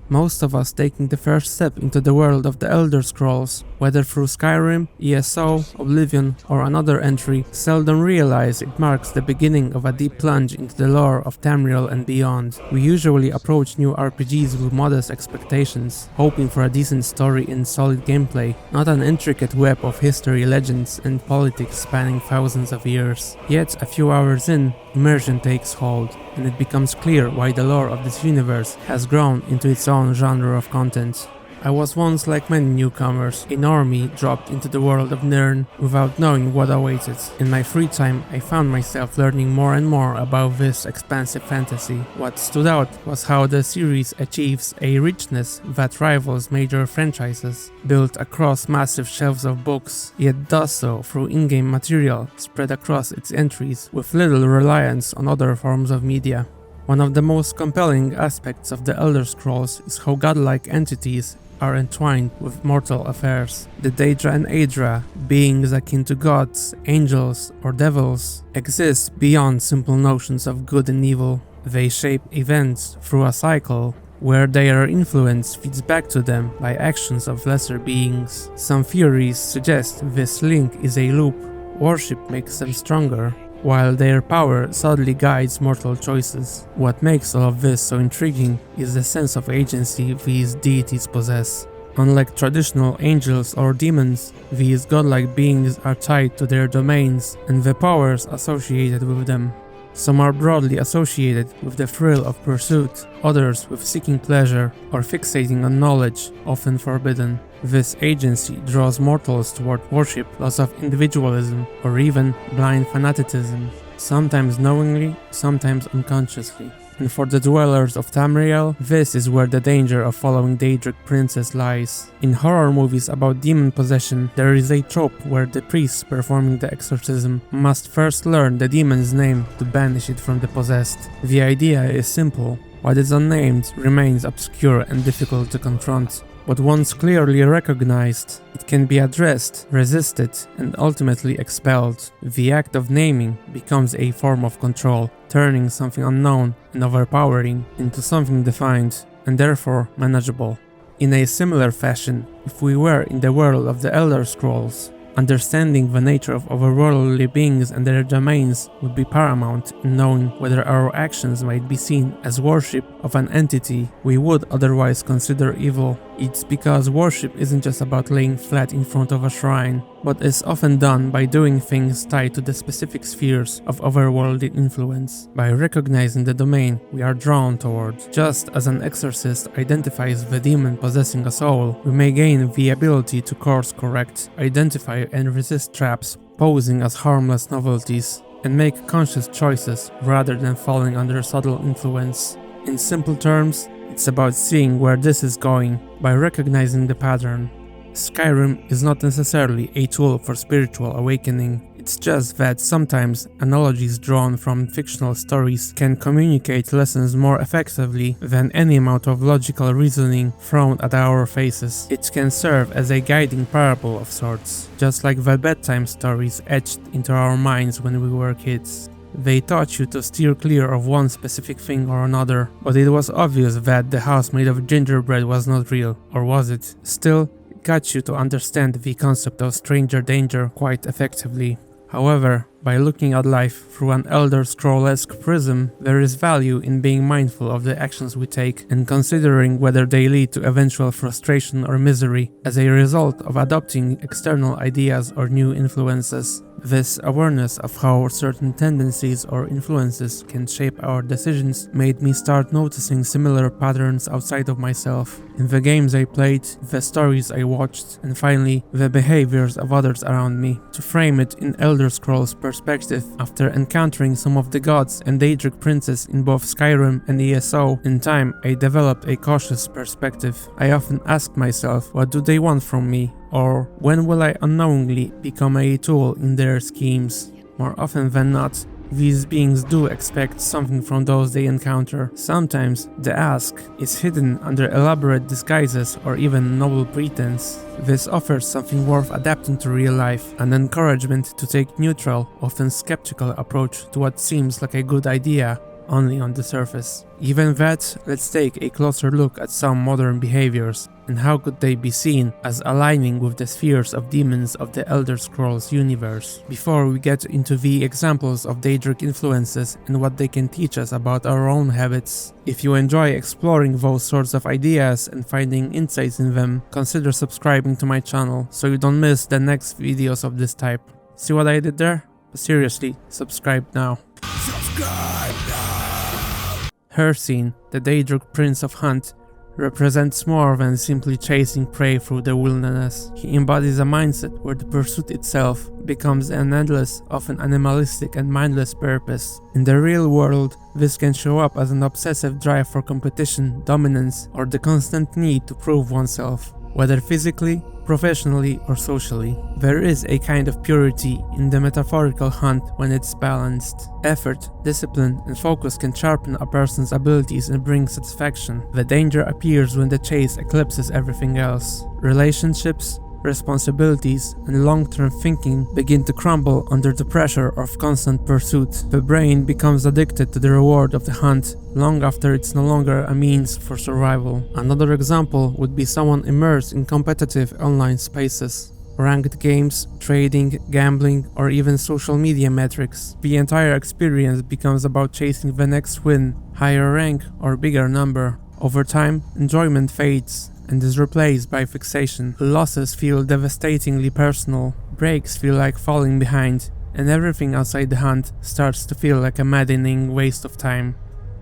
Most of us taking the first step into the world of the Elder Scrolls, whether through Skyrim, ESO, Oblivion, or another entry, seldom realize it marks the beginning of a deep plunge into the lore of Tamriel and beyond. We usually approach new RPGs with modest expectations, hoping for a decent story and solid gameplay, not an intricate web of history, legends, and politics spanning thousands of years. Yet, a few hours in, immersion takes hold, and it becomes clear why the lore of this universe has grown into its own genre of content. I was once like many newcomers, a normie dropped into the world of Nirn without knowing what awaited. In my free time, I found myself learning more and more about this expansive fantasy. What stood out was how the series achieves a richness that rivals major franchises, built across massive shelves of books, yet does so through in-game material spread across its entries with little reliance on other forms of media. One of the most compelling aspects of the Elder Scrolls is how godlike entities are entwined with mortal affairs. The daedra and aedra, beings akin to gods, angels, or devils, exist beyond simple notions of good and evil. They shape events through a cycle where their influence feeds back to them by actions of lesser beings. Some theories suggest this link is a loop. Worship makes them stronger, while their power subtly guides mortal choices. What makes all of this so intriguing is the sense of agency these deities possess. Unlike traditional angels or demons, these godlike beings are tied to their domains and the powers associated with them. Some are broadly associated with the thrill of pursuit, others with seeking pleasure or fixating on knowledge, often forbidden. This agency draws mortals toward worship, loss of individualism, or even blind fanaticism, sometimes knowingly, sometimes unconsciously. And for the dwellers of Tamriel, this is where the danger of following Daedric Princes lies. In horror movies about demon possession, there is a trope where the priest performing the exorcism must first learn the demon's name to banish it from the possessed. The idea is simple. What is unnamed remains obscure and difficult to confront. But once clearly recognized, it can be addressed, resisted, and ultimately expelled. The act of naming becomes a form of control, turning something unknown and overpowering into something defined and therefore manageable. In a similar fashion, if we were in the world of the Elder Scrolls, understanding the nature of otherworldly beings and their domains would be paramount in knowing whether our actions might be seen as worship of an entity we would otherwise consider evil. It's because worship isn't just about laying flat in front of a shrine, but is often done by doing things tied to the specific spheres of otherworldly influence. By recognizing the domain we are drawn toward, just as an exorcist identifies the demon possessing a soul, we may gain the ability to course correct, identify and resist traps posing as harmless novelties, and make conscious choices rather than falling under subtle influence. In simple terms, it's about seeing where this is going by recognizing the pattern. Skyrim is not necessarily a tool for spiritual awakening. It's just that sometimes analogies drawn from fictional stories can communicate lessons more effectively than any amount of logical reasoning thrown at our faces. It can serve as a guiding parable of sorts, just like the bedtime stories etched into our minds when we were kids. They taught you to steer clear of one specific thing or another, but it was obvious that the house made of gingerbread was not real, or was it? Still, it got you to understand the concept of stranger danger quite effectively. However, by looking at life through an Elder Scroll-esque prism, there is value in being mindful of the actions we take and considering whether they lead to eventual frustration or misery as a result of adopting external ideas or new influences. This awareness of how certain tendencies or influences can shape our decisions made me start noticing similar patterns outside of myself, in the games I played, the stories I watched, and finally, the behaviors of others around me. To frame it in Elder Scrolls perspective, after encountering some of the gods and Daedric Princes in both Skyrim and ESO, in time I developed a cautious perspective. I often asked myself, what do they want from me? Or when will I unknowingly become a tool in their schemes? More often than not, these beings do expect something from those they encounter. Sometimes the ask is hidden under elaborate disguises or even noble pretense. This offers something worth adapting to real life, an encouragement to take neutral, often skeptical approach to what seems like a good idea, only on the surface. Given that, let's take a closer look at some modern behaviors and how could they be seen as aligning with the spheres of demons of the Elder Scrolls universe. Before we get into the examples of Daedric influences and what they can teach us about our own habits, if you enjoy exploring those sorts of ideas and finding insights in them, consider subscribing to my channel so you don't miss the next videos of this type. See what I did there? But seriously, subscribe now. Subscribe now! Hircine, the Daedric Prince of Hunt, represents more than simply chasing prey through the wilderness. He embodies a mindset where the pursuit itself becomes an endless, often animalistic and mindless purpose. In the real world, this can show up as an obsessive drive for competition, dominance, or the constant need to prove oneself, whether physically, professionally, or socially. There is a kind of purity in the metaphorical hunt when it's balanced. Effort, discipline, and focus can sharpen a person's abilities and bring satisfaction. The danger appears when the chase eclipses everything else. Relationships, responsibilities, and long-term thinking begin to crumble under the pressure of constant pursuit. The brain becomes addicted to the reward of the hunt long after it's no longer a means for survival. Another example would be someone immersed in competitive online spaces. Ranked games, trading, gambling, or even social media metrics. The entire experience becomes about chasing the next win, higher rank, or bigger number. Over time, enjoyment fades and is replaced by fixation. Losses feel devastatingly personal, breaks feel like falling behind, and everything outside the hunt starts to feel like a maddening waste of time.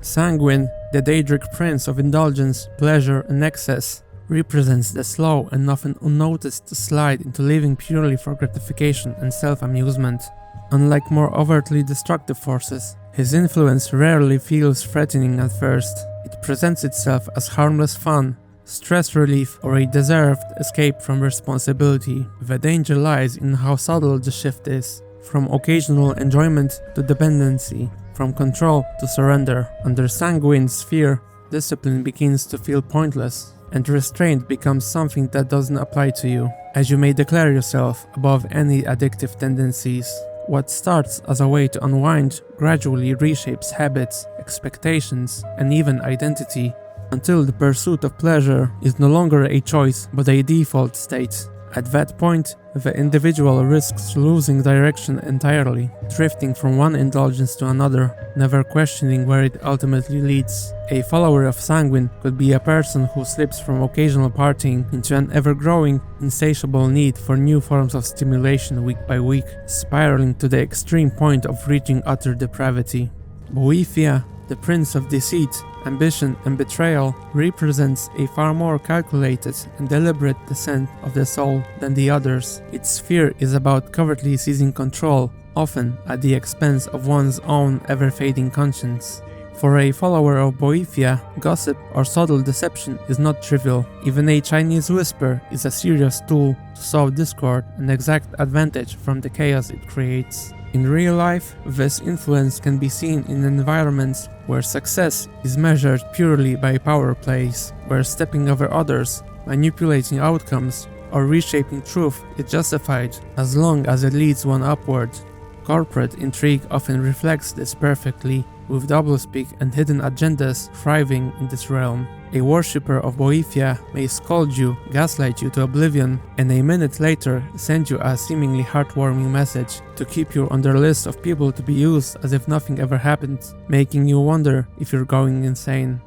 Sanguine, the Daedric Prince of indulgence, pleasure, and excess, represents the slow and often unnoticed slide into living purely for gratification and self-amusement. Unlike more overtly destructive forces, his influence rarely feels threatening at first. It presents itself as harmless fun, stress relief, or a deserved escape from responsibility. The danger lies in how subtle the shift is, from occasional enjoyment to dependency, from control to surrender. Under Sanguine's sphere, discipline begins to feel pointless, and restraint becomes something that doesn't apply to you, as you may declare yourself above any addictive tendencies. What starts as a way to unwind gradually reshapes habits, expectations, and even identity, until the pursuit of pleasure is no longer a choice but a default state. At that point, the individual risks losing direction entirely, drifting from one indulgence to another, never questioning where it ultimately leads. A follower of Sanguine could be a person who slips from occasional partying into an ever-growing, insatiable need for new forms of stimulation week by week, spiraling to the extreme point of reaching utter depravity. Boethia, the Prince of Deceit, Ambition, and Betrayal, represents a far more calculated and deliberate descent of the soul than the others. Its sphere is about covertly seizing control, often at the expense of one's own ever-fading conscience. For a follower of Boethia, gossip or subtle deception is not trivial. Even a Chinese whisper is a serious tool to sow discord and exact advantage from the chaos it creates. In real life, this influence can be seen in environments where success is measured purely by power plays, where stepping over others, manipulating outcomes, or reshaping truth is justified as long as it leads one upward. Corporate intrigue often reflects this perfectly, with doublespeak and hidden agendas thriving in this realm. A worshipper of Boethia may scold you, gaslight you to oblivion, and a minute later send you a seemingly heartwarming message to keep you on their list of people to be used as if nothing ever happened, making you wonder if you're going insane.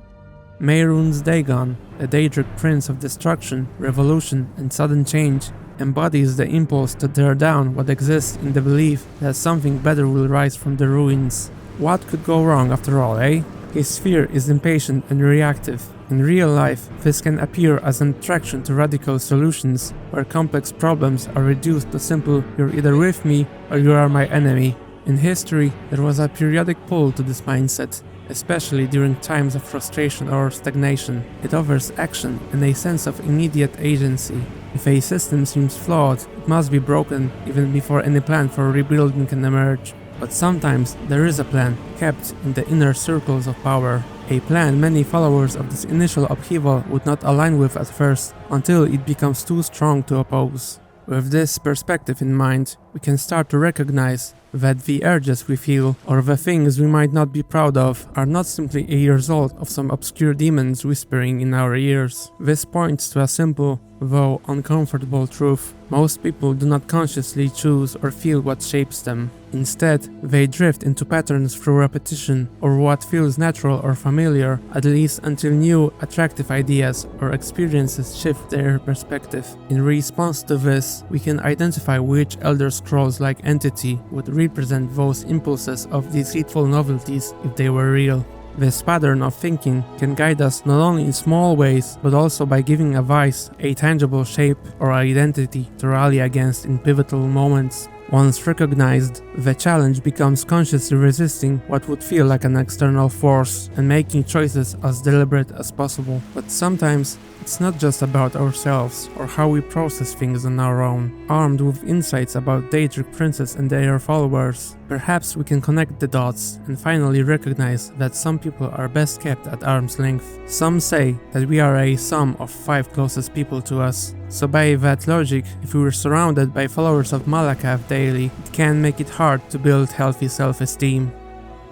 Mehrunes Dagon, the Daedric Prince of destruction, revolution, and sudden change, embodies the impulse to tear down what exists in the belief that something better will rise from the ruins. What could go wrong after all, eh? His sphere is impatient and reactive. In real life, this can appear as an attraction to radical solutions, where complex problems are reduced to simple "you're either with me or you are my enemy." In history, there was a periodic pull to this mindset, especially during times of frustration or stagnation. It offers action and a sense of immediate agency. If a system seems flawed, it must be broken even before any plan for rebuilding can emerge. But sometimes there is a plan, kept in the inner circles of power. A plan many followers of this initial upheaval would not align with at first, until it becomes too strong to oppose. With this perspective in mind, we can start to recognize that the urges we feel or the things we might not be proud of are not simply a result of some obscure demons whispering in our ears. This points to a simple, though uncomfortable truth. Most people do not consciously choose or feel what shapes them. Instead, they drift into patterns through repetition or what feels natural or familiar, at least until new, attractive ideas or experiences shift their perspective. In response to this, we can identify which Elder Scrolls-like entity would represent those impulses of deceitful novelties if they were real. This pattern of thinking can guide us not only in small ways, but also by giving a vice a tangible shape or identity to rally against in pivotal moments. Once recognized, the challenge becomes consciously resisting what would feel like an external force and making choices as deliberate as possible. But sometimes, it's not just about ourselves or how we process things on our own. Armed with insights about Daedric Princes and their followers, perhaps we can connect the dots and finally recognize that some people are best kept at arm's length. Some say that we are a sum of 5 closest people to us. So by that logic, if we were surrounded by followers of Malakath daily, it can make it hard to build healthy self-esteem.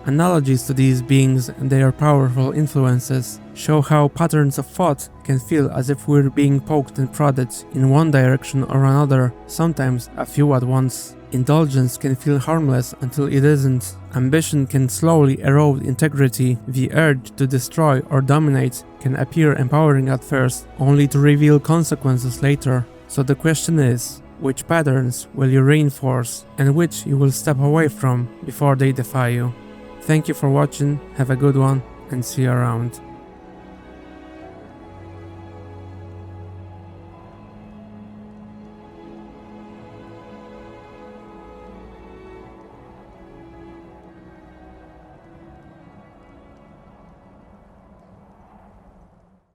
Analogies to these beings and their powerful influences show how patterns of thought can feel as if we're being poked and prodded in one direction or another, sometimes a few at once. Indulgence can feel harmless until it isn't. Ambition can slowly erode integrity. The urge to destroy or dominate can appear empowering at first, only to reveal consequences later. So the question is, which patterns will you reinforce and which you will step away from before they defy you? Thank you for watching, have a good one, and see you around.